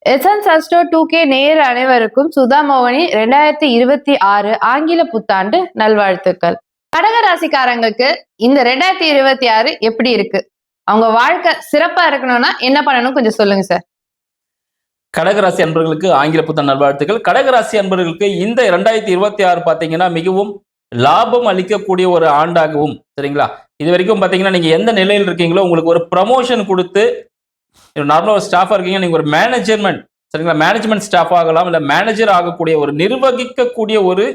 SN சஸ்டோ 2K நேயர் அனைவருக்கும் சுதா மோகனி 2026 ஆங்கில புத்தாண்டு நல்வாழ்த்துக்கள். கடக ராசிக்காரங்களுக்கு இந்த 2026 எப்படி இருக்கு? அவங்க வாழ்க்கை சிறப்பா இருக்கணும்னா என்ன பண்ணணும் கொஞ்சம் சொல்லுங்க சார். கடகராசி அன்பர்களுக்கு ஆங்கில புத்தாண்டு நல்வாழ்த்துக்கள். கடகராசி அன்பர்களுக்கு இந்த 2026 பாத்தீங்கன்னா மிகவும் லாபம் அளிக்கக்கூடிய ஒரு ஆண்டாகவும், சரிங்களா? இது வரைக்கும் பாத்தீங்கன்னா நீங்க எந்த நிலையில் இருக்கீங்களோ உங்களுக்கு ஒரு ப்ரமோஷன் கொடுத்து, நார்மலா ஒரு ஸ்டாஃபா இருக்கீங்க, நீங்க ஒரு மேனேஜ்மெண்ட், சரிங்களா, மேனேஜ்மெண்ட் ஸ்டாஃப் ஆகலாம், இல்ல மேனேஜர் ஆகக்கூடிய ஒரு நிர்வகிக்கக்கூடிய ஒரு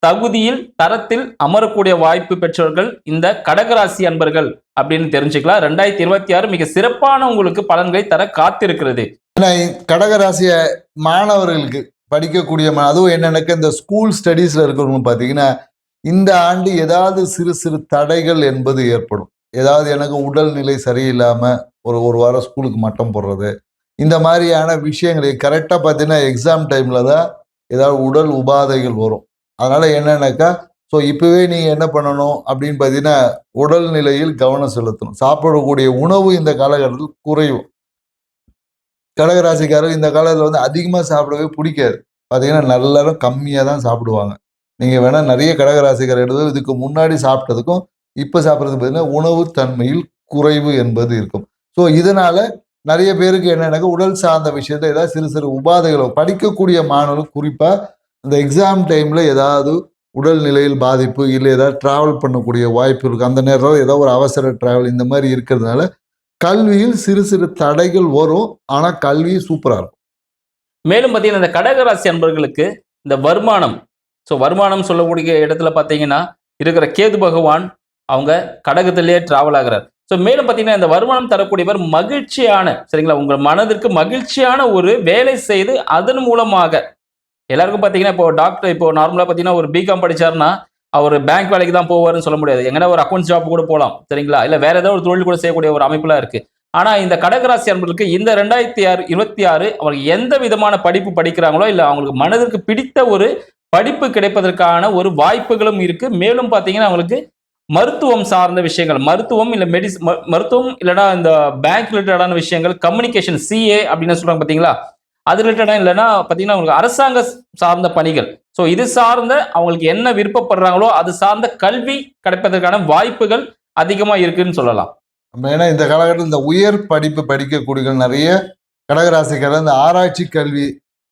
தகுதியில் தரத்தில் அமரக்கூடிய வாய்ப்பு பெற்றவர்கள் இந்த கடகராசி அன்பர்கள் அப்படின்னு தெரிஞ்சுக்கலாம். 2026 மிக சிறப்பான உங்களுக்கு பலன்களை தர காத்திருக்கிறது. கடகராசிய மாணவர்களுக்கு படிக்கக்கூடிய அதுவும் என்னென்னக்க இந்த ஸ்கூல் ஸ்டடீஸ்ல இருக்கிறவங்க பார்த்தீங்கன்னா இந்த ஆண்டு ஏதாவது சிறு சிறு தடைகள் என்பது ஏற்படும். ஏதாவது எனக்கு உடல்நிலை சரியில்லாம ஒரு வாரம் ஸ்கூலுக்கு மட்டம் போடுறது, இந்த மாதிரியான விஷயங்களை கரெக்டாக பார்த்தீங்கன்னா எக்ஸாம் டைம்ல தான் ஏதாவது உடல் உபாதைகள் வரும். அதனால என்னன்னாக்கா ஸோ இப்பவே நீங்க என்ன பண்ணணும் அப்படின்னு பார்த்தீங்கன்னா உடல்நிலையில் கவனம் செலுத்தணும். சாப்பிடக்கூடிய உணவு இந்த காலகட்டத்தில் குறையும். கடகராசிக்காரர் இந்த காலத்தில் வந்து அதிகமாக சாப்பிடவே பிடிக்காது. பார்த்தீங்கன்னா நல்லரும் கம்மியாக தான் சாப்பிடுவாங்க. நீங்கள் வேணால் நிறைய கடகராசிக்காரர் எடுத்து இதுக்கு முன்னாடி சாப்பிட்டதுக்கும் இப்போ சாப்பிட்றதுக்கு பார்த்தீங்கன்னா உணவு தன்மையில் குறைவு என்பது இருக்கும். ஸோ இதனால நிறைய பேருக்கு என்னன்னாக்கா உடல் சார்ந்த விஷயத்த ஏதாவது சிறு சிறு உபாதைகளை படிக்கக்கூடிய மாணவர்கள் குறிப்பாக இந்த எக்ஸாம் டைமில் ஏதாவது உடல் நிலையில் பாதிப்பு இல்லை ஏதாவது ட்ராவல் பண்ணக்கூடிய வாய்ப்பு இருக்குது. அந்த நேரம் ஏதோ ஒரு அவசர ட்ராவல் இந்த மாதிரி இருக்கிறதுனால கல்வியில் சிறு சிறு தடைகள் வரும். ஆனா கல்வி சூப்பரா இருக்கும். மேலும் பார்த்தீங்கன்னா இந்த கடகராசி அன்பர்களுக்கு இந்த வருமானம், வருமானம் சொல்லக்கூடிய இடத்துல பார்த்தீங்கன்னா இருக்கிற கேது பகவான் அவங்க கடகத்திலேயே டிராவல் ஆகிறார். மேலும் பார்த்தீங்கன்னா இந்த வருமானம் தரக்கூடியவர் மகிழ்ச்சியான, சரிங்களா, உங்கள் மனதிற்கு மகிழ்ச்சியான ஒரு வேலை செய்து அதன் மூலமாக எல்லாருக்கும் பார்த்தீங்கன்னா இப்போ டாக்டர் இப்போ நார்மலாக பார்த்தீங்கன்னா ஒரு பிகாம் படிச்சாருன்னா அவர் பேங்க் வேலைக்கு தான் போவார்னு சொல்ல முடியாது. எங்கன்னா ஒரு அக்கௌண்ட்ஸ் ஜாப் கூட போகலாம், சரிங்களா, இல்லை வேற ஏதாவது ஒரு தொழில் கூட செய்யக்கூடிய ஒரு அமைப்புலாம் இருக்கு. ஆனா இந்த கடகராசி அன்பர்களுக்கு இந்த 2026 அவங்க எந்த விதமான படிப்பு படிக்கிறாங்களோ இல்லை அவங்களுக்கு மனதிற்கு பிடித்த ஒரு படிப்பு கிடைப்பதற்கான ஒரு வாய்ப்புகளும் இருக்கு. மேலும் பார்த்தீங்கன்னா அவங்களுக்கு மருத்துவம் சார்ந்த விஷயங்கள், மருத்துவம் இல்லை மருத்துவம் இல்லைன்னா இந்த பேங்க் ரிலேட்டடான விஷயங்கள், கம்யூனிகேஷன் சிஏ அப்படின்னு சொல்றாங்க பார்த்தீங்களா, அது ரிலேட்டடா இல்லைன்னா பார்த்தீங்கன்னா உங்களுக்கு அரசாங்க சார்ந்த பணிகள், இது சார்ந்த அவங்களுக்கு என்ன விருப்பப்படுறாங்களோ அது சார்ந்த கல்வி கிடைப்பதற்கான வாய்ப்புகள் அதிகமா இருக்குன்னு சொல்லலாம். ஏன்னா இந்த காலகட்டத்தில் இந்த உயர் படிப்பு படிக்கக்கூடிய நிறைய கடகராசிக்காரர் இந்த ஆராய்ச்சி கல்வி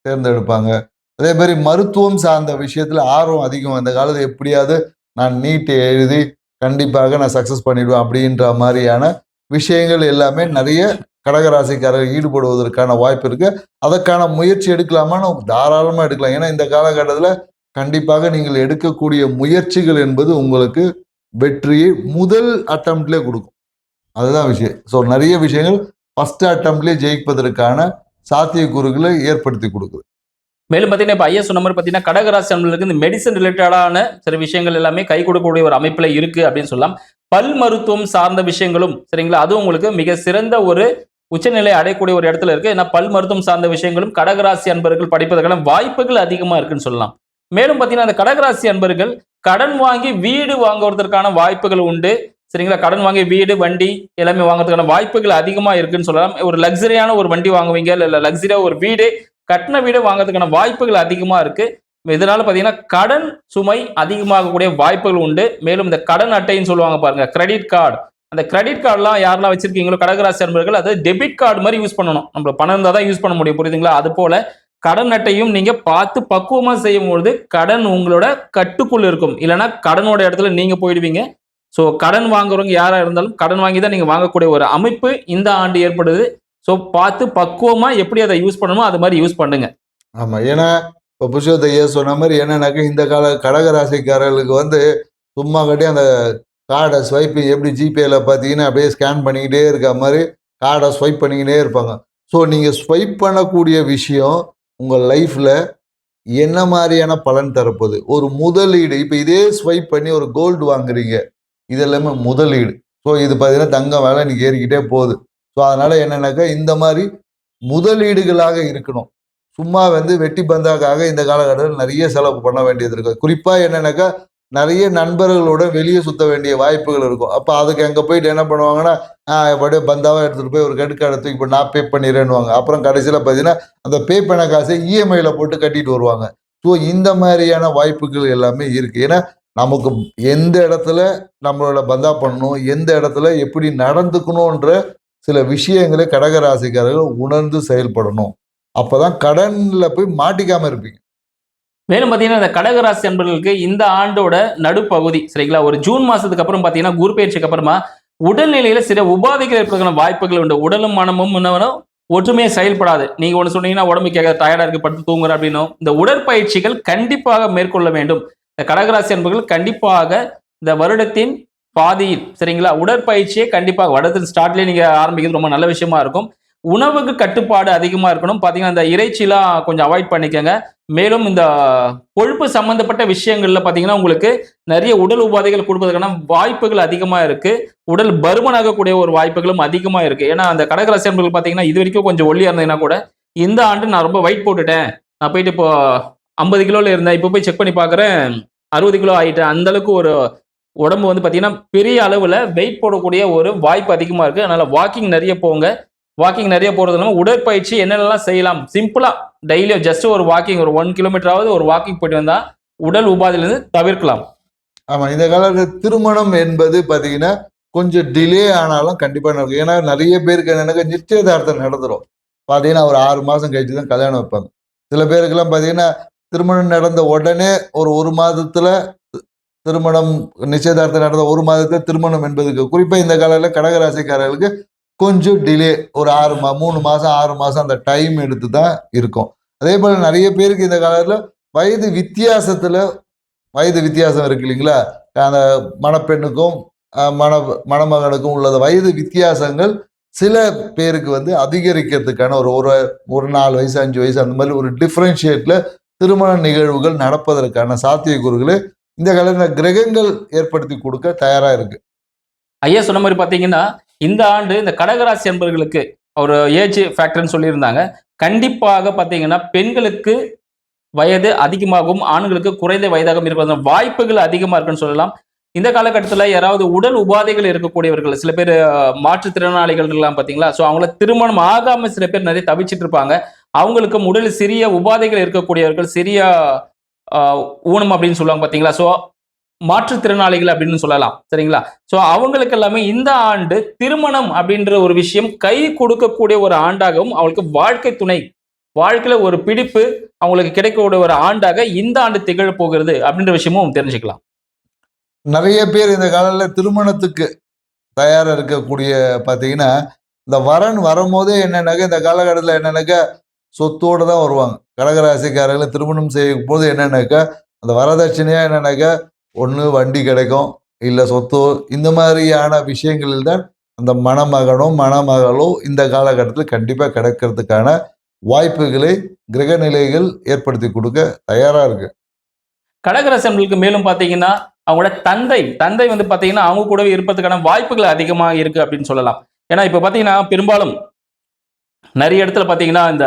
தேர்ந்தெடுப்பாங்க. அதே மாதிரி மருத்துவம் சார்ந்த விஷயத்துல ஆர்வம் அதிகம். இந்த காலத்தில் எப்படியாவது நான் நீட் எழுதி கண்டிப்பாக நான் சக்சஸ் பண்ணிடுவேன் அப்படின்ற மாதிரியான விஷயங்கள் எல்லாமே நிறைய கடகராசிக்காரர் ஈடுபடுவதற்கான வாய்ப்பு இருக்கு. அதற்கான முயற்சி எடுக்கலாமான்னு தாராளமா எடுக்கலாம். ஏன்னா இந்த காலகட்டத்தில் கண்டிப்பாக நீங்கள் எடுக்கக்கூடிய முயற்சிகள் என்பது உங்களுக்கு வெற்றியை முதல் அட்டம்ப்ட்லேயே கொடுக்கும். அதுதான் விஷயம். நிறைய விஷயங்கள் ஃபர்ஸ்ட் அட்டம்ப்ட்லேயே ஜெயிப்பதற்கான சாத்தியக்கூறுகளை ஏற்படுத்தி கொடுக்குது. மேலும் பார்த்தீங்கன்னா இப்போ ஐயா சொன்ன மாதிரி பார்த்தீங்கன்னா கடகராசி அன்பர்களுக்கு இந்த மெடிசன் ரிலேட்டடான சில விஷயங்கள் எல்லாமே கை கொடுக்கக்கூடிய ஒரு அமைப்பில் இருக்கு அப்படின்னு சொல்லலாம். பல் மருத்துவம் சார்ந்த விஷயங்களும், சரிங்களா, அதுவும் உங்களுக்கு மிக சிறந்த ஒரு உச்சநிலை அடையக்கூடிய ஒரு இடத்துல இருக்கு. ஏன்னா பல் மருத்துவம் சார்ந்த விஷயங்களும் கடகராசி அன்பர்கள் படிப்பதற்கான வாய்ப்புகள் அதிகமா இருக்குன்னு சொல்லலாம். மேலும் பார்த்தீங்கன்னா அந்த கடகராசி அன்பர்கள் கடன் வாங்கி வீடு வாங்குவதற்கான வாய்ப்புகள் உண்டு, சரிங்களா. கடன் வாங்கி வீடு வண்டி எல்லாமே வாங்குறதுக்கான வாய்ப்புகள் அதிகமா இருக்குன்னு சொல்லலாம். ஒரு லக்ஸரியான ஒரு வண்டி வாங்குவீங்க, இல்லை லக்ஸரியா ஒரு வீடு கட்டின வீடு வாங்குறதுக்கான வாய்ப்புகள் அதிகமா இருக்கு. இதனால பாத்தீங்கன்னா கடன் சுமை அதிகமாகக்கூடிய வாய்ப்புகள் உண்டு. மேலும் இந்த கடன் அட்டைன்னு சொல்லுவாங்க பாருங்க, கிரெடிட் கார்டு, அந்த கிரெடிட் கார்டுலாம் யாரெல்லாம் வச்சிருக்கீங்களோ கடகராசி அன்பர்கள் அது டெபிட் கார்டு மாதிரி யூஸ் பண்ணணும். நம்ம பணம் இருந்தால் தான் யூஸ் பண்ண முடியும், புரியுதுங்களா? அது போல கடன் அட்டையும் நீங்க பார்த்து பக்குவமா செய்யும் பொழுது கடன் உங்களோட கட்டுக்குள் இருக்கும். இல்லைன்னா கடனோட இடத்துல நீங்க போயிடுவீங்க. கடன் வாங்குறவங்க யாரா இருந்தாலும் கடன் வாங்கி தான் நீங்க வாங்கக்கூடிய ஒரு அமைப்பு இந்த ஆண்டு ஏற்படுது. பார்த்து பக்குவமா எப்படி அதை யூஸ் பண்ணணுமோ அது மாதிரி யூஸ் பண்ணுங்க. ஆமா, ஏன்னா இப்போ புருஷோத்தையா சொன்ன மாதிரி என்னன்னாக்க இந்த கால கடகராசிக்காரர்களுக்கு வந்து சும்மா கட்டி அந்த கார்டை ஸ்வைப் எப்படி ஜிபேல பார்த்தீங்கன்னா அப்படியே ஸ்கேன் பண்ணிக்கிட்டே இருக்க மாதிரி கார்டை ஸ்வைப் பண்ணிக்கிட்டே இருப்பாங்க. நீங்கள் ஸ்வைப் பண்ணக்கூடிய விஷயம் உங்கள் லைஃப்பில் என்ன மாதிரியான பலன் தரப்போகுது, ஒரு முதலீடு. இப்போ இதே ஸ்வைப் பண்ணி ஒரு கோல்டு வாங்குறீங்க, இது எல்லாமே முதலீடு. இது பார்த்தீங்கன்னா தங்கம் வேலை இன்னைக்கு ஏறிக்கிட்டே போகுது. அதனால என்னன்னாக்கா இந்த மாதிரி முதலீடுகளாக இருக்கணும். சும்மா வந்து வெட்டி பந்தாக்காக இந்த காலகட்டத்தில் நிறைய செலவு பண்ண வேண்டியது இருக்கு. குறிப்பா என்னன்னாக்கா நிறைய நண்பர்களோட வெளியே சுத்த வேண்டிய வாய்ப்புகள் இருக்கும். அப்ப அதுக்கு அங்க போயிட்டு என்ன பண்ணுவாங்கன்னா, அப்படியே பந்தாவா எடுத்துட்டு போய் ஒரு கிரெடிட் கார்டை தூக்கி போட்டு நான் பே பண்ணிடுறேன்னுவாங்க. அப்புறம் கடைசியில பார்த்தீங்கன்னா, அந்த பே பண்ண காசை இஎம்ஐல போட்டு கட்டிட்டு வருவாங்க. ஸோ இந்த மாதிரியான வாய்ப்புகள் எல்லாமே இருக்கு. ஏன்னா, நமக்கு எந்த இடத்துல நம்மளோட பந்தா பண்ணணும், எந்த இடத்துல எப்படி நடந்துக்கணுன்ற சில விஷயங்களை கடகராசிக்காரர்கள் உணர்ந்து செயல்படணும். அப்பதான் கடன்ல போய் மாட்டிக்காம இருப்பீங்க. மேலும் பார்த்தீங்கன்னா, இந்த கடகராசி அன்பர்களுக்கு இந்த ஆண்டோட நடுப்பகுதி சரிங்களா? ஒரு ஜூன் மாசத்துக்கு அப்புறம் பார்த்தீங்கன்னா, குரு பெயர்ச்சிக்கு அப்புறமா உடல்நிலையில சில உபாதைகள் இருப்பதற்கான வாய்ப்புகள் உண்டு. உடலும் மனமும் என்னவனும் ஒற்றுமையா செயல்படாது. நீங்க ஒண்ணு சொன்னீங்கன்னா, உடம்பு கேட்காது, டயர்டா இருக்கு, படுத்து தூங்குறேன் அப்படின்னும். இந்த உடற்பயிற்சிகள் கண்டிப்பாக மேற்கொள்ள வேண்டும். இந்த கடகராசி அன்பர்கள் கண்டிப்பாக இந்த வருடத்தின் பாதியில் சரிங்களா? உடற்பயிற்சியை கண்டிப்பாக வருடத்தின் ஸ்டார்ட்லயே நீங்க ஆரம்பிக்கிறது ரொம்ப நல்ல விஷயமா இருக்கும். உணவுக்கு கட்டுப்பாடு அதிகமா இருக்கணும். பார்த்தீங்கன்னா, இந்த இறைச்சிலாம் கொஞ்சம் அவாய்ட் பண்ணிக்கங்க. மேலும் இந்த கொழுப்பு சம்பந்தப்பட்ட விஷயங்கள்ல பார்த்தீங்கன்னா, உங்களுக்கு நிறைய உடல் உபாதைகள் கொடுப்பதற்கான வாய்ப்புகள் அதிகமா இருக்கு. உடல் பருமனாகக்கூடிய ஒரு வாய்ப்புகளும் அதிகமா இருக்கு. ஏன்னா, அந்த கடகராசி அன்பர்கள் பார்த்தீங்கன்னா, இதுவரைக்கும் கொஞ்சம் ஒல்லியா இருந்தீங்கன்னா கூட, இந்த ஆண்டு நான் ரொம்ப வெயிட் போட்டுட்டேன். நான் போயிட்டு இப்போ 50 கிலோல இருந்தேன். இப்போ போய் செக் பண்ணி பார்க்குறேன் 60 கிலோ ஆயிட்டேன். அந்த அளவுக்கு ஒரு உடம்பு வந்து பார்த்தீங்கன்னா, பெரிய அளவுல வெயிட் போடக்கூடிய ஒரு வாய்ப்பு அதிகமா இருக்கு. அதனால வாக்கிங் நிறைய போங்க. வாக்கிங் நிறைய போறது இல்லாம உடற்பயிற்சி என்னென்னலாம் செய்யலாம்? சிம்பிளா டெய்லியும் ஜஸ்ட் ஒரு வாக்கிங் ஒரு 1 கிலோமீட்டராவது ஒரு வாக்கிங் போயிட்டு வந்தா, உடல் உபாதையிலிருந்து தவிர்க்கலாம். ஆமா. இந்த காலத்துல திருமணம் என்பது பாத்தீங்கன்னா, கொஞ்சம் டிலே ஆனாலும் கண்டிப்பா நடக்கும். ஏன்னா நெறைய பேருக்கு என்னன்னாக்கா நிச்சயதார்த்தம் நடந்துரும். பாத்தீங்கன்னா, ஒரு 6 மாசம் கழிச்சு தான் கல்யாணம் வைப்பாங்க. சில பேருக்கெல்லாம் பாத்தீங்கன்னா, திருமணம் நடந்த உடனே ஒரு 1 மாதத்துல திருமணம் நிச்சயதார்த்தம் நடந்த 1 மாதத்துல திருமணம் என்பதுக்கு குறிப்பா இந்த காலத்துல கடகராசிக்காரர்களுக்கு கொஞ்சம் டிலே ஒரு 3 மாசம், 6 மாசம் அந்த டைம் எடுத்து தான் இருக்கும். அதே போல நெறைய பேருக்கு இந்த காலத்துல வயது வித்தியாசத்துல வயது வித்தியாசம் இருக்கு இல்லைங்களா? அந்த மணப்பெண்ணுக்கும் மணமகனுக்கும் உள்ள வயது வித்தியாசங்கள் சில பேருக்கு வந்து அதிகரிக்கிறதுக்கான ஒரு 4 வயசு 5 வயசு அந்த மாதிரி ஒரு டிஃபரன்ஷியேட்ல திருமண நிகழ்வுகள் நடப்பதற்கான சாத்தியக்கூறுகளை இந்த காலத்துல கிரகங்கள் ஏற்படுத்தி கொடுக்க தயாரா இருக்கு. ஐயா சொன்ன மாரி பார்த்தீங்கன்னா, இந்த ஆண்டு இந்த கடகராசி அன்பர்களுக்கு ஒரு ஏஜ் ஃபேக்டர்ன்னு சொல்லியிருந்தாங்க. கண்டிப்பாக பார்த்தீங்கன்னா, பெண்களுக்கு வயது அதிகமாகவும், ஆண்களுக்கு குறைந்த வயதாகவும் இருப்பதற்கான வாய்ப்புகள் அதிகமா இருக்குன்னு சொல்லலாம். இந்த காலகட்டத்தில யாராவது உடல் உபாதைகள் இருக்கக்கூடியவர்கள், சில பேரு மாற்றுத்திறனாளிகள் இருக்கலாம் பார்த்தீங்களா? ஸோ அவங்கள திருமணம் ஆகாம சில பேர் நெறைய தவிச்சிட்டு இருப்பாங்க. அவங்களுக்கும் உடலில் சிறிய உபாதைகள் இருக்கக்கூடியவர்கள், சிறிய அ ஊனம் அப்படின்னு சொல்லுவாங்க பார்த்தீங்களா? ஸோ மாற்றுத்திறனாளிகள் அப்படின்னு சொல்லலாம். சரிங்களா? ஸோ அவங்களுக்கு எல்லாமே இந்த ஆண்டு திருமணம் அப்படின்ற ஒரு விஷயம் கை கொடுக்கக்கூடிய ஒரு ஆண்டாகவும், அவங்களுக்கு வாழ்க்கை துணை, வாழ்க்கையில ஒரு பிடிப்பு அவங்களுக்கு கிடைக்கக்கூடிய ஒரு ஆண்டாக இந்த ஆண்டு திகழப் போகிறது அப்படின்ற விஷயமும் தெரிஞ்சுக்கலாம். நெறைய பேர் இந்த காலத்துல திருமணத்துக்கு தயாரா இருக்கக்கூடிய பார்த்தீங்கன்னா, இந்த வரன் வரும்போதே என்னன்னாக்கா, இந்த காலகட்டத்தில என்னன்னாக்கா, சொத்தோட தான் வருவாங்க. கடகராசிக்காரர்கள திருமணம் செய்யும்போது என்னன்னாக்கா, அந்த வரதட்சணையா என்னன்னாக்கா, ஒண்ணு வண்டி கிடைக்கும், இல்ல சொத்தோ, இந்த மாதிரியான விஷயங்களில் தான் அந்த மணமகனோ, மணமகளோ இந்த காலகட்டத்தில கண்டிப்பா கிடைக்கிறதுக்கான வாய்ப்புகளை கிரக நிலைகள் ஏற்படுத்தி குடுக்க தயாரா இருக்கு. கடகராசி அன்பர்களுக்கு மேலும் பார்த்தீங்கன்னா, அவங்களோட தந்தை வந்து பார்த்தீங்கன்னா, அவங்க கூடவே இருப்பதற்கான வாய்ப்புகள் அதிகமா இருக்கு அப்படின்னு சொல்லலாம். ஏன்னா, இப்ப பார்த்தீங்கன்னா, பெரும்பாலும் நெறைய இடத்துல பார்த்தீங்கன்னா, இந்த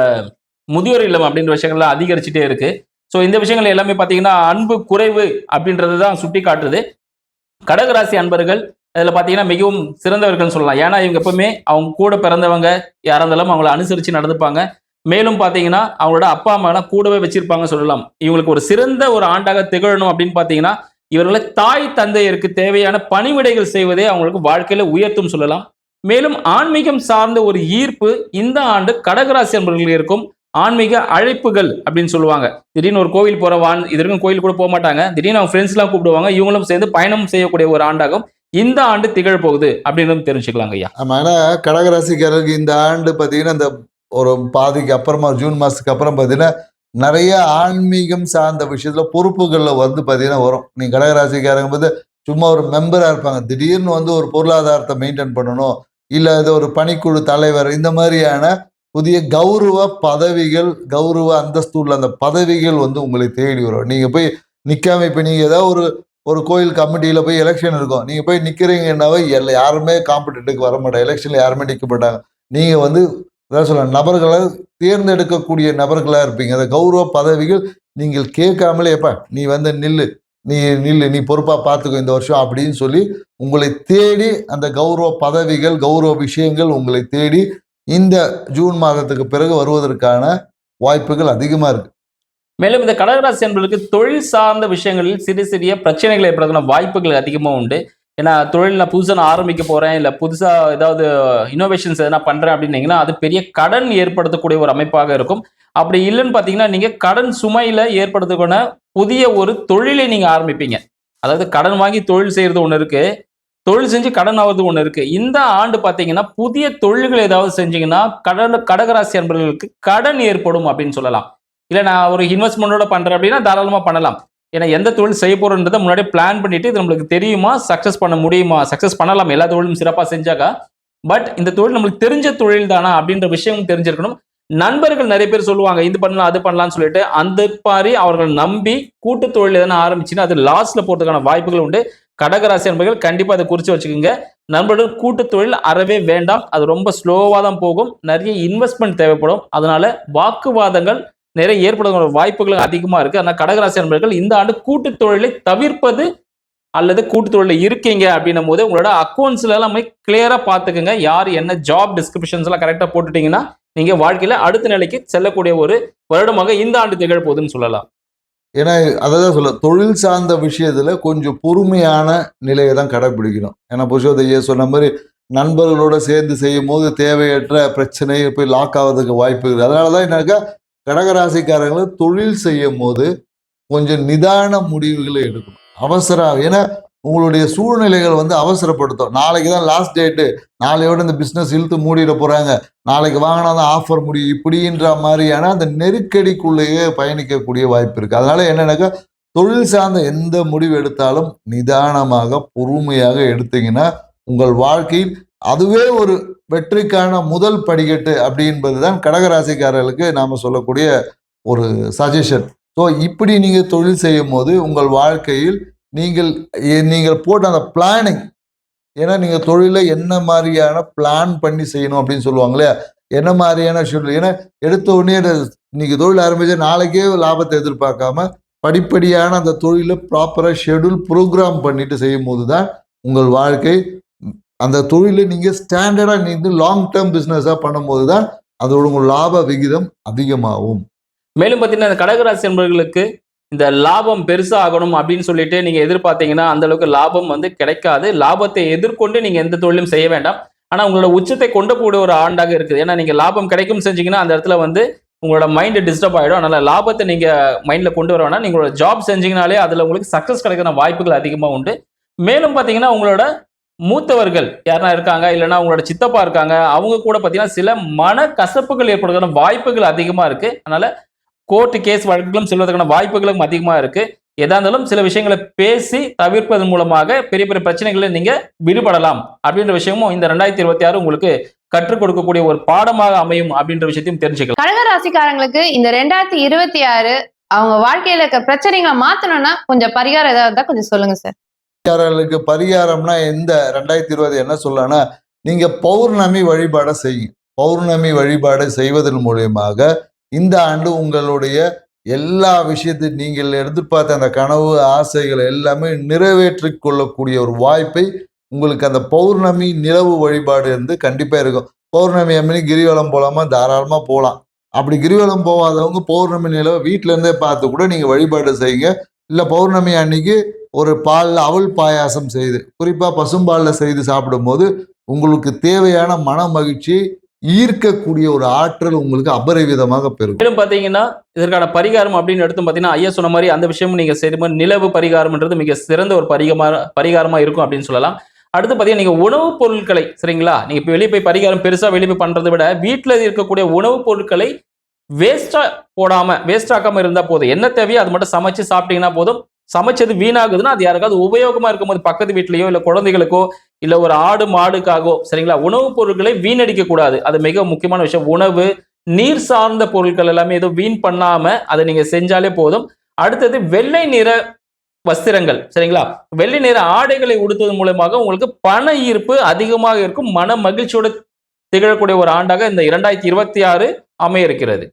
முதியோர் இல்லம் அப்படின்ற விஷயங்கள்லாம் அதிகரிச்சுட்டே இருக்கு. ஸோ இந்த விஷயங்கள் எல்லாமே பார்த்தீங்கன்னா, அன்பு குறைவு அப்படின்றது தான் சுட்டிக்காட்டுது. கடகராசி அன்பர்கள் அதில பார்த்தீங்கன்னா, மிகவும் சிறந்தவர்கள்னு சொல்லலாம். ஏன்னா, இவங்க எப்பவுமே அவங்க கூட பிறந்தவங்க யாரா இருந்தாலும் அவங்கள அனுசரிச்சு நடந்துப்பாங்க. மேலும் பார்த்தீங்கன்னா, அவங்களோட அப்பா, அம்மாலாம் கூடவே வச்சிருப்பாங்கன்னு சொல்லலாம். இவங்களுக்கு ஒரு சிறந்த ஒரு ஆண்டாக திகழணும் அப்படின்னு பார்த்தீங்கன்னா, இவர்கள தாய் தந்தையருக்கு தேவையான பணிவிடைகள் செய்வதே அவங்களுக்கு வாழ்க்கையில உயர்த்தும் சொல்லலாம். மேலும் ஆன்மீகம் சார்ந்த ஒரு ஈர்ப்பு இந்த ஆண்டு கடகராசி அன்பர்களுக்கு இருக்கும். ஆன்மீக அழைப்புகள் அப்படின்னு சொல்லுவாங்க. திடீர்னு ஒரு கோவில் போறவான், இது வரைக்கும் கோயில் கூட போமாட்டாங்க. திடீர்னு அவங்க ஃப்ரெண்ட்ஸ்லாம் கூப்பிடுவாங்க. இவங்களும் சேர்ந்து பயணம் செய்யக்கூடிய ஒரு ஆண்டாகும் இந்த ஆண்டு திகழப் போகுது அப்படின்னு தெரிஞ்சுக்கலாங்க ஐயா. ஆமா. ஆனா கடகராசிக்காரருக்கு இந்த ஆண்டு பார்த்தீங்கன்னா, இந்த ஒரு பாதிக்கு அப்புறமா ஜூன் மாசத்துக்கு அப்புறம் பார்த்தீங்கன்னா, நெறைய ஆன்மீகம் சார்ந்த விஷயத்துல பொறுப்புகள்ல வந்து பார்த்தீங்கன்னா வரும். நீங்க கடகராசிக்காரங்க வந்து சும்மா ஒரு மெம்பரா இருப்பாங்க. திடீர்னு வந்து ஒரு பொருளாதாரத்த மெயின்டெயின் பண்ணணும். இல்ல இது ஒரு பணிக்குழு தலைவர் இந்த மாரியான புதிய கௌரவ பதவிகள், கௌரவ அந்தஸ்து உள்ள அந்த பதவிகள் வந்து உங்களை தேடி வரும். நீங்க போய் நிக்காம இப்ப நீங்க ஏதாவது ஒரு ஒரு கோயில் கமிட்டியில போய் எலெக்ஷன் இருக்கும். நீங்க போய் நிக்கிறீங்கன்னாவே யாருமே காம்படிட்டிவ்க்கு வர மாட்டாங்க. எலெக்ஷன்ல யாருமே நிக்க மாட்டாங்க. நீங்க வந்து அதான் சொல்றேன் நபர்கள தேர்ந்தெடுக்கக்கூடிய நபர்களா இருப்பீங்க. அந்த கௌரவ பதவிகள் நீங்கள் கேட்காமலே "எப்பா நீ வந்து நில்லு. நீ நில்லு, நீ பொறுப்பா பார்த்துக்கோ இந்த வருஷம் அப்படின்னு சொல்லி உங்களை தேடி அந்த கௌரவ பதவிகள், கௌரவ விஷயங்கள் உங்களை தேடி இந்த ஜூன் மாதத்துக்கு பிறகு வருவதற்கான வாய்ப்புகள் அதிகமா இருக்கு. மேலும் இந்த கடகராசி என்பதற்கு தொழில் சார்ந்த விஷயங்களில் சிறு சிறிய பிரச்சனைகள் ஏற்படுறதுக்கான வாய்ப்புகள் அதிகமாக உண்டு. ஏன்னா தொழில் நான் புதுசாக நான் ஆரம்பிக்க போறேன், இல்லை புதுசாக ஏதாவது இனோவேஷன்ஸ் எதனா பண்றேன் அப்படின்னீங்கன்னா அது பெரிய கடன் ஏற்படுத்தக்கூடிய ஒரு அமைப்பாக இருக்கும். அப்படி இல்லைன்னு பார்த்தீங்கன்னா நீங்க கடன் சுமையில ஏற்படுத்தக்கூடிய புதிய ஒரு தொழிலை நீங்க ஆரம்பிப்பீங்க. அதாவது கடன் வாங்கி தொழில் செய்யறது ஒன்று இருக்கு, தொழில் செஞ்சு கடன் ஆவது ஒன்று இருக்கு. இந்த ஆண்டு பார்த்தீங்கன்னா புதிய தொழில்கள் ஏதாவது செஞ்சீங்கன்னா கடகராசி அன்பர்களுக்கு கடன் ஏற்படும் அப்படின்னு சொல்லலாம். இல்லை நான் ஒரு இன்வெஸ்ட்மெண்டோட பண்றேன் அப்படின்னா தாராளமா பண்ணலாம். ஏன்னா எந்த தொழில் செய்ய போறோன்றதை முன்னாடி பிளான் பண்ணிட்டு இது நம்மளுக்கு தெரியுமா, சக்சஸ் பண்ண முடியுமா, சக்சஸ் பண்ணலாம் எல்லா தொழிலும் சிறப்பாக செஞ்சாக்கா. பட் இந்த தொழில் நம்மளுக்கு தெரிஞ்ச தொழில் தானா அப்படின்ற விஷயம் தெரிஞ்சிருக்கணும். நண்பர்கள் நிறைய பேர் சொல்லுவாங்க இது பண்ணலாம் அது பண்ணலாம்னு சொல்லிட்டு அந்த மாதிரி அவர்கள் நம்பி கூட்டு தொழில் எதனா ஆரம்பிச்சுன்னா அது லாஸ்ட்ல போறதுக்கான வாய்ப்புகள் உண்டு. கடகராசி நண்பர்கள் கண்டிப்பா அதை குறிச்சு வச்சுக்கோங்க. நண்பர்கள் கூட்டு தொழில் அறவே வேண்டாம், அது ரொம்ப ஸ்லோவா தான் போகும், நிறைய இன்வெஸ்ட்மெண்ட் தேவைப்படும், அதனால வாக்குவாதங்கள் நிறைய ஏற்படுகிற வாய்ப்புகள் அதிகமா இருக்கு. அதனால கடகராசி நண்பர்கள் இந்த ஆண்டு கூட்டு தொழிலை தவிர்ப்பது அல்லது கூட்டு தொழில் இருக்கீங்க அப்படின்னும் போது உங்களோட அக்கௌண்ட்ஸ்ல எல்லாமே கிளியரா பாத்துக்கோங்க. யார் என்ன ஜாப் டிஸ்கிரிப்ஷன்ஸ் எல்லாம் கரெக்டா போட்டுட்டீங்கன்னா நீங்க வாழ்க்கையில அடுத்த நிலைக்கு செல்லக்கூடிய ஒரு வருடமாக இந்த ஆண்டு திகழ போகுதுன்னு சொல்லலாம். ஏன்னா அதான் சொல்ல, தொழில் சார்ந்த விஷயத்துல கொஞ்சம் பொறுமையான நிலையை தான் கடைபிடிக்கணும். ஏன்னா புருஷோதய சொன்ன மாதிரி நண்பர்களோட சேர்ந்து செய்யும் போது தேவையற்ற பிரச்சனை போய் லாக் ஆகிறதுக்கு வாய்ப்பு இருக்குது. அதனாலதான் என்னக்கா கடகராசிக்காரங்களை தொழில் செய்யும் போது கொஞ்சம் நிதான முடிவுகளை எடுக்கணும். அவசரம், ஏன்னா உங்களுடைய சூழ்நிலைகள் அவசரப்படுத்தும். நாளைக்கு தான் லாஸ்ட் டேட்டு, நாளையோட இந்த பிஸ்னஸ் இழுத்து மூடிட போறாங்க, நாளைக்கு வாங்கினா தான் ஆஃபர் முடியும், இப்படின்ற மாதிரியான அந்த நெருக்கடிக்குள்ளேயே பயணிக்கக்கூடிய வாய்ப்பு இருக்கு. அதனால என்னன்னாக்கா தொழில் சார்ந்த எந்த முடிவு எடுத்தாலும் நிதானமாக பொறுமையாக எடுத்தீங்கன்னா உங்கள் வாழ்க்கையில் அதுவே ஒரு வெற்றிக்கான முதல் படிக்கட்டு அப்படின்பதுதான் கடகராசிக்காரர்களுக்கு நாம சொல்லக்கூடிய ஒரு சஜஷன். ஸோ இப்படி நீங்க தொழில் செய்யும் போது உங்கள் வாழ்க்கையில் நீங்கள் போட்ட அந்த பிளானிங், ஏன்னா நீங்க தொழில என்ன மாதிரியான பிளான் பண்ணி செய்யணும் அப்படின்னு சொல்லுவாங்களே, என்ன மாதிரியான ஷெட்யூல், ஏன்னா எடுத்த உடனே இன்னைக்கு தொழில் ஆரம்பிச்சா நாளைக்கே லாபத்தை எதிர்பார்க்காம படிப்படியான அந்த தொழில ப்ராப்பரா ஷெட்யூல் ப்ரோக்ராம் பண்ணிட்டு செய்யும் போதுதான் உங்கள் வாழ்க்கை அந்த தொழிலை நீங்க ஸ்டாண்டர்டா நீங்க லாங் டேர்ம் பிசினஸா பண்ணும்போது தான் அதோட உங்கள் லாப விகிதம் அதிகமாகும். மேலும் பார்த்தீங்கன்னா கடகராசி என்பவர்களுக்கு இந்த லாபம் பெருசா ஆகணும் அப்படின்னு சொல்லிட்டு நீங்க எதிர்பார்த்தீங்கன்னா அந்த அளவுக்கு லாபம் கிடைக்காது. லாபத்தை எதிர்கொண்டு நீங்க எந்த தொழிலும் செய்ய வேண்டாம். ஆனா உங்களோட உச்சத்தை கொண்டு போட ஒரு ஆண்டாக இருக்குது. ஏன்னா நீங்க லாபம் கிடைக்கும் செஞ்சீங்கன்னா அந்த இடத்துல உங்களோட மைண்ட் டிஸ்டர்ப் ஆயிடும். அதனால லாபத்தை நீங்க மைண்ட்ல கொண்டு வர வேணாம். நீங்களோட ஜாப் செஞ்சீங்கனாலே அதுல உங்களுக்கு சக்சஸ் கிடைக்கிற வாய்ப்புகள் அதிகமா உண்டு. மேலும் பாத்தீங்கன்னா உங்களோட மூத்தவர்கள் யாரா இருக்காங்க, இல்லைன்னா உங்களோட சித்தப்பா இருக்காங்க, அவங்க கூட பாத்தீங்கன்னா சில மன கசப்புகள் ஏற்படுகிற வாய்ப்புகள் அதிகமா இருக்கு. அதனால கோர்ட்டு கேஸ் வழக்குகளும் செல்வதற்கான வாய்ப்புகளும் அதிகமா இருக்கு. எதா இருந்தாலும் சில விஷயங்களை பேசி தவிர்ப்பதன் மூலமாக பெரிய பெரிய பிரச்சனைகளை நீங்க விடுபடலாம் அப்படின்ற விஷயமும் இந்த 2026 உங்களுக்கு கற்றுக் கொடுக்கக்கூடிய ஒரு பாடமாக அமையும் அப்படின்ற விஷயத்தையும் தெரிஞ்சுக்கலாம். கடகராசிக்காரங்களுக்கு இந்த 2026 அவங்க வாழ்க்கையில இருக்க பிரச்சனைகளை மாத்தணும்னா கொஞ்சம் பரிகாரம் ஏதாவது இருந்தா கொஞ்சம் சொல்லுங்க சார். பரிகாரம்னா இந்த 2020 என்ன சொல்லலாம்னா, நீங்க பௌர்ணமி வழிபாடை செய்யுங்க. பௌர்ணமி வழிபாடை செய்வதன் மூலியமாக இந்த ஆண்டு உங்களுடைய எல்லா விஷயத்தையும் நீங்கள் எதிர்பார்த்த அந்த கனவு ஆசைகளை எல்லாமே நிறைவேற்றிக் கொள்ளக்கூடிய ஒரு வாய்ப்பை உங்களுக்கு அந்த பௌர்ணமி நிலவு வழிபாடு கண்டிப்பா இருக்கும். பௌர்ணமி அம்மனி கிரிவலம் போலாமா, தாராளமா போகலாம். அப்படி கிரிவலம் போகாதவங்க பௌர்ணமி நிலவை வீட்டில இருந்தே பார்த்து கூட நீங்க வழிபாடு செய்யுங்க. இல்ல பௌர்ணமி அன்னைக்கு ஒரு பால்ல அவல் பாயாசம் செய்து, குறிப்பா பசும்பால்ல செய்து சாப்பிடும் போது உங்களுக்கு தேவையான மன மகிழ்ச்சி ஈர்க்கக்கூடிய ஒரு ஆற்றல் உங்களுக்கு அபரிவிதமாக பெறும். மேலும் பாத்தீங்கன்னா இதற்கான பரிகாரம் அப்படின்னு எடுத்து பாத்தீங்கன்னா ஐயா சொன்ன மாதிரி அந்த விஷயமும் நீங்க செய்யும் நிலவு பரிகாரம்ன்றது மிக சிறந்த ஒரு பரிகாரமா இருக்கும் அப்படின்னு சொல்லலாம். அடுத்து பாத்தீங்கன்னா நீங்க உணவுப் பொருட்களை, சரிங்களா, நீங்க இப்ப வெளியே போய் பரிகாரம் பெருசா வெளியே போய் பண்றதை விட வீட்டுல இருக்கக்கூடிய உணவுப் பொருட்களை வேஸ்ட் ஆக்காம இருந்தா போதும். என்ன தேவையோ அது மட்டும் சமைச்சு சாப்பிட்டீங்கன்னா போதும். சமைச்சது வீணாகுதுன்னா அது யாருக்காவது உபயோகமா இருக்கும்போது பக்கத்து வீட்லயோ இல்ல குழந்தைகளுக்கோ இல்ல ஒரு ஆடு மாடுக்காகவோ, சரிங்களா, உணவுப் பொருட்களை வீணடிக்க கூடாது. அது மிக முக்கியமான விஷயம். உணவு நீர் சார்ந்த பொருட்கள் எல்லாமே ஏதோ வீண் பண்ணாம அதை நீங்க செஞ்சாலே போதும். அடுத்தது வெள்ளை நிற வஸ்திரங்கள், சரிங்களா, வெள்ளை நிற ஆடைகளை உடுத்துவதன் மூலமாக உங்களுக்கு பண ஈர்ப்பு அதிகமாக இருக்கும். மன மகிழ்ச்சியோட திகழக்கூடிய ஒரு ஆண்டாக இந்த 2026 அமைய இருக்கிறது.